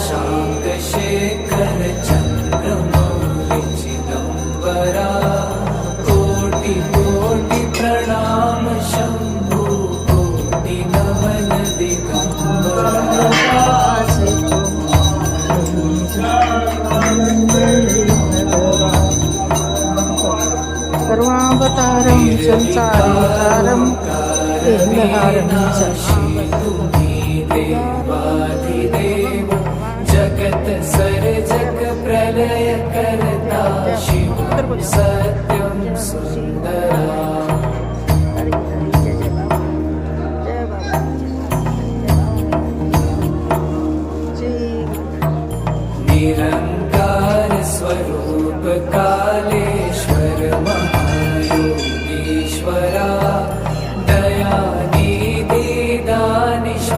शशांक शेखर चंद्रमौली चिदंबरा कोटि कोटि प्रणाम शंभु कोटि नमन दिगंबरा सर्वावतारं संसारं केन्द्रहारं देवाधिदेव जगत सर्जक प्रलय करता शिव सत्यं सुंदरा।